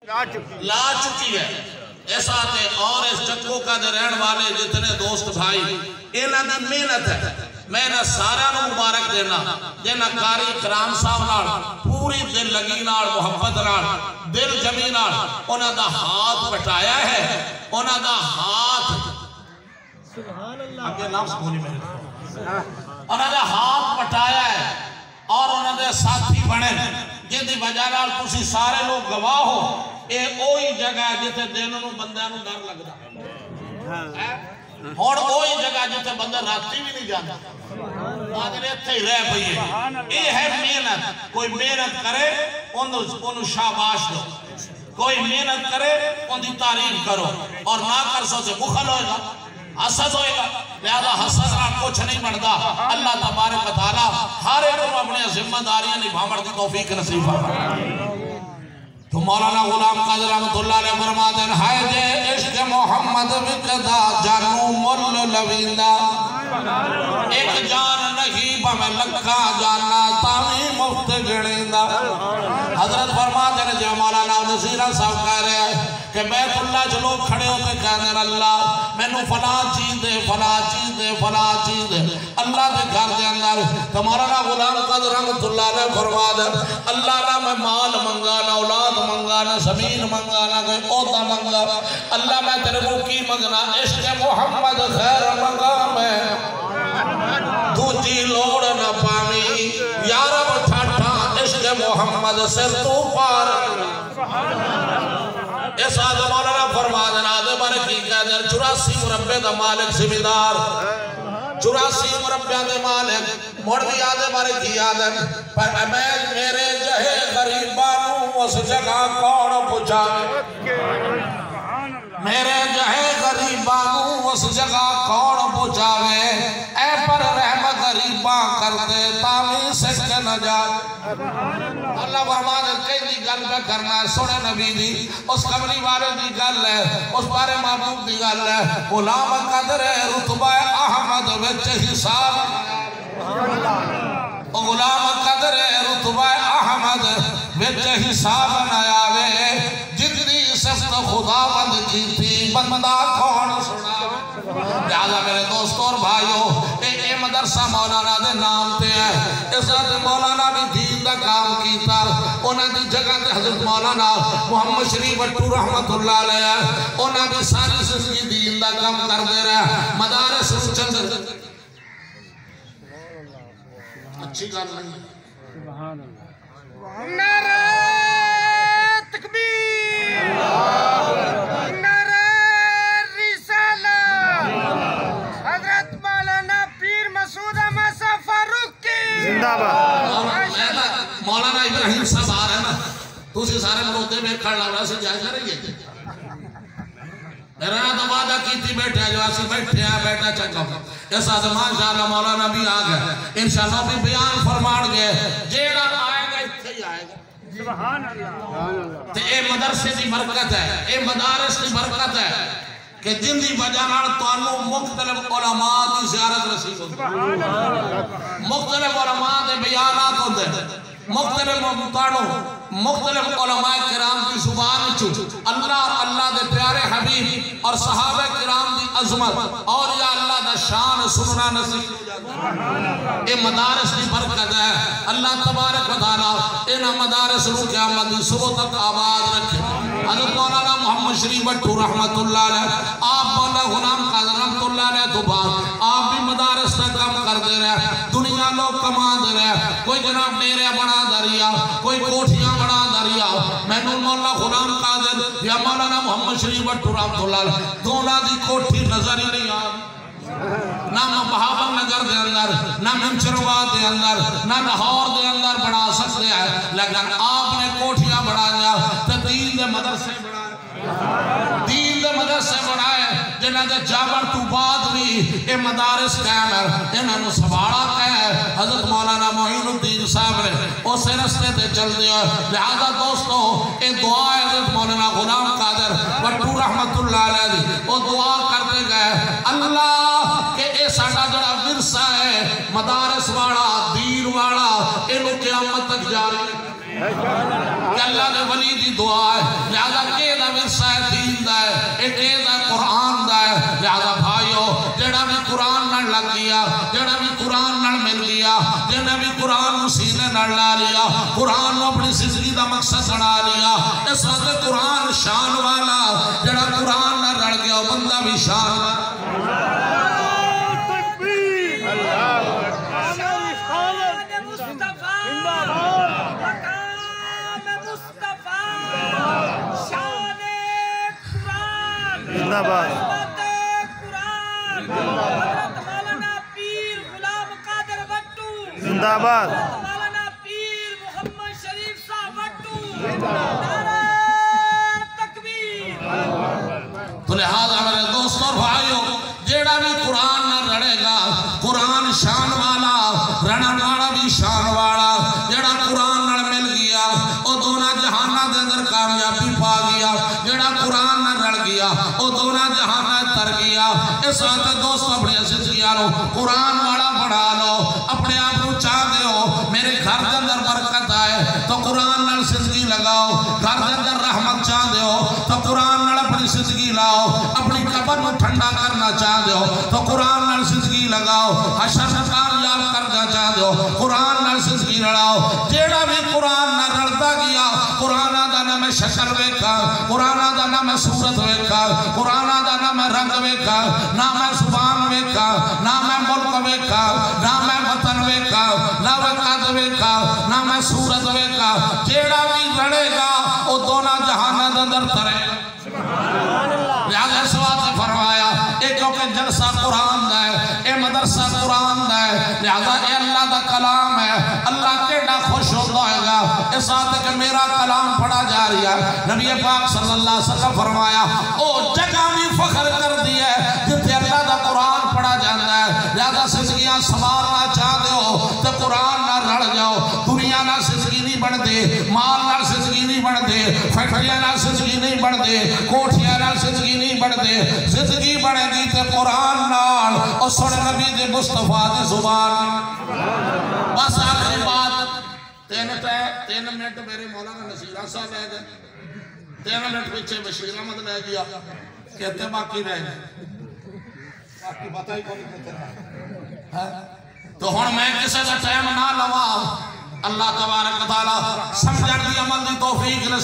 لا چکی ہے ایسا تے اور اس چکو کا دے رہن والے جتنے دوست بھائی انہاں دی محنت ہے میں نہ سارا نو مبارک دینا جنہ کاری اکرام صاحب نال پوری دل لگی نال محبت نال دل جمی نال انہاں دا ہاتھ بٹایا ہے انہاں دا ہاتھ سبحان اللہ اگے نام سکونی میں انہاں دا ہاتھ بٹایا ہے اور انہاں دے ساتھی بنے جن دی وجہ نال تسی سارے لوگ گواہ ہو اے اوہی جگہ ہے جتے دینوں نو بندیاں نو ڈر لگدا اور وہی جگہ جتے بندہ راتی بھی نہیں جانا آدھر اتھے ہی رہ پئیے یہ ہے محنت کوئی محنت کرے انہوں شاباش دو کوئی محنت کرے ان دی تعریف کرو اور نہ کر سو سے بخل ہوئے گا حسد ہوئے گا لہذا حسد نہ کچھ نہیں بڑھتا اللہ تبارک و تعالی ہر ایک کو اپنے ذمہ داریاں نبھانے کی توفیق نصیب فرمائے تو مولانا غلام قادر رحمت اللہ علیہ فرما دین ہائے جے عشق محمد وقدا جانو مل لویندا ایک جان نہیں بہمیں لکھا جانا تاوی مفت گھڑیندا حضرت فرما دین جو مولانا نصیرہ صاحب کہہ رہے ہیں کہ بیت اللہ جو لوگ کھڑے ہوتے کہنے اللہ میں نو فلاں چیز دے فلاں چیز دے فلاں چیز دے اللہ دے گھر دے اندر تو مولانا غلام قادر رحمت اللہ علیہ فرما دین اللہ نہ میں مال منگا نہ اولاد منگا نہ زمین منگا نہ کوئی عہدہ منگا اللہ میں تیرے کو کی منگنا عشق محمد خیر منگا میں دوجی لوڑ نہ پامی یا رب ٹھاٹھا عشق محمد سے تو پار اس آدھے مولانا فرما دینا آدھے بارے کی کہہ دیں 84 مربع دا مالک زمیندار 84 مربع دے مالک مڑ بھی آدھے بارے کی آدھے پر امیل میرے جہے غریبانوں اس جگہ کون پچھا میرے جہے غریبانوں اس جگہ کون پچھاوے اے پر رحم غریبان کر دے تاوی سکھ نہ جا اللہ فرمانے کئی دی گل پہ کرنا ہے سنے نبی دی اس قبری والے دی گل ہے اس بارے محبوب دی گل ہے غلام قدر رتبہ احمد وچ حساب غلام قدر رتبہ احمد وچ حساب نہ آوے جتنی سست خدا بند کی تھی بندہ کون سنا لہذا میرے دوستوں اور بھائیوں اے مدرسہ مولانا دے نام تے ہے اس طرح مولانا بھی دین دا کام کیتا انہاں دی جگہ تے حضرت مولانا محمد شریف بٹو رحمت اللہ علیہ انہاں بھی ساری سنگی دین دا کام کر دے رہے مدارس چند اچھی گال نہیں سبحان اللہ نعرہ تکبیر نعرہ رسالہ حضرت مولانا پیر مسعود احمد صاحب فاروق کی زندہ باد مولانا ابراہیم صاحب آ رہے ہیں نا تو اسی سارے مروتے میں کھڑ لگا سے جائے جا رہی ہے میرا تو وعدہ کی تھی بیٹھے جو ایسی بیٹھے ہیں بیٹھا چکا اس آزمان شاءاللہ مولانا بھی آ گئے انشاءاللہ بھی بیان فرمان گئے جیڑا آئے گا اتھے ہی آئے گا سبحان اللہ تے اے مدرسے دی برکت ہے اے مدارس دی برکت ہے کہ جن دی وجہ نال تانوں مختلف علماء دی زیارت نصیب ہوندی مختلف علماء دے بیانات ہوندے مختلف مختلف علماء کرام کی زبان چھو اللہ دے پیارے حبیب اور صحابہ کرام دی عظمت اور یا اللہ دا شان سننا نصیب اے مدارس کی برکت ہے اللہ تبارک و تعالی انہاں مدارس رو قیامت دی صبح تک آباد رکھے حضرت مولانا محمد شریف بٹو رحمت اللہ علیہ آپ مولانا غلام قادر رحمت اللہ علیہ تو بعد آپ بھی مدارس تک کام کر دے رہے دنیا لوگ کما دے رہے کوئی جناب میرے بنا دریا کوئی کوٹھیاں بنا دریا میں نے مولانا غلام قادر یا مولانا محمد شریف بٹو رحمت اللہ علیہ دونوں دی کوٹھی نظر ہی نہیں آئی نہ بہاول نگر دے اندر نہ ممچروا دے اندر نہ لاہور دے اندر بڑھا سکتے ہیں لیکن آپ نے کوٹھیاں بڑھا دیا تو دین دے مدرسے بڑھائے دین دے مدرسے بڑھائے جنہاں دے جاور تو بعد بھی اے مدارس قائم ہے انہاں نو سبھاڑا کہے حضرت مولانا معین الدین صاحب نے اسے رستے تے چل دیا لہذا دوستو اے دعا ہے حضرت مولانا غلام قادر بٹو رحمت اللہ علیہ دی وہ دعا کرتے گئے اللہ کہ اے ساڑھا جڑا ورثہ ہے مدارس والا دین والا انہوں قیامت تک جاری کہ اللہ دے ولی دی دعا ہے لہذا کہ دا ورثہ دین دا ہے ایک دا قرآن دا ہے لہذا بھائیو جڑا بھی قرآن نہ لگ گیا جڑا بھی قرآن نہ مل گیا جڑا بھی قرآن سینے نہ لا لیا قرآن نو اپنی زندگی دا مقصد بنا لیا اس وقت قرآن شان والا جڑا قرآن نہ رڑ گیا بندہ بھی شان والا زندہ باد مولانا پیر محمد شریف صاحب وٹو نعرہ تکبیر تو لہذا میرے دوست اور بھائیوں جیڑا بھی قرآن نہ رڑے گا قرآن شان والا رڑا والا بھی شان والا جیڑا قرآن نہ مل گیا او دونا جہانہ دے اندر کامیابی پا گیا جیڑا قرآن نہ رڑ گیا او دونا جہانہ تر گیا اس وقت دوست اپنے زندگیوں قرآن والا بڑھا لو اپنے آپ کو چاہ دے ہو میرے گھر کے اندر برکت آئے تو قرآن نال زندگی لگاؤ گھر کے اندر رحمت چاہ دے ہو تو قرآن نال اپنی زندگی لاؤ اپنی قبر کو ٹھنڈا کرنا چاہ دے ہو تو قرآن نال زندگی لگاؤ حشر کامیاب کرنا چاہ دے ہو قرآن نال زندگی لڑاؤ جیڑا بھی قرآن نہ رڑتا گیا قرآن دا نام شکل ویکھا قرآن دا نام صورت ویکھا قرآن دا نام رنگ ویکھا نام زبان ویکھا نام ملک ویکھا نام وطن ویکھا نام قد ویکھا نام صورت ویکھا جیڑا بھی رڑے گا وہ دونا جہانہ دا در ترے لہذا اس بات سے فرمایا اے کیونکہ جلسہ قرآن دا ہے اے مدرسہ قرآن دا ہے لہذا اے اللہ دا کلام ہے اللہ کیڑا خوش ہوتا ہے گا اس بات ہے کہ میرا کلام پڑھا جا رہی ہے نبی پاک صلی اللہ علیہ وسلم فرمایا او جگہ بھی فخر کر دی ہے جتے اللہ دا قرآن پڑھا جاتا ہے لہذا زندگیاں سنوارنا چاہ دے ہو تو قرآن نہ رڑ جاؤ دنیا نہ زندگی نہیں بڑھ دے مال نہ زندگی نہیں بڑھ دے فیکٹریاں نہ زندگی نہیں بڑھ دے کوٹھیاں نہ زندگی نہیں بڑھ دے زندگی بڑھے گی تے قرآن نال اور سنے نبی دے مصطفیٰ دے زبان بس آخری بات 3 منٹ میرے مولانا نصیرہ صاحب ہے گئے 3 منٹ پیچھے بشیر احمد لے گیا کہتے باقی رہ گئے باقی بتا ہی کون کہتے ہیں تو ہون میں کسے دا ٹائم نہ لوا اللہ تبارک و تعالی سمجھن دی عمل دی توفیق نصیب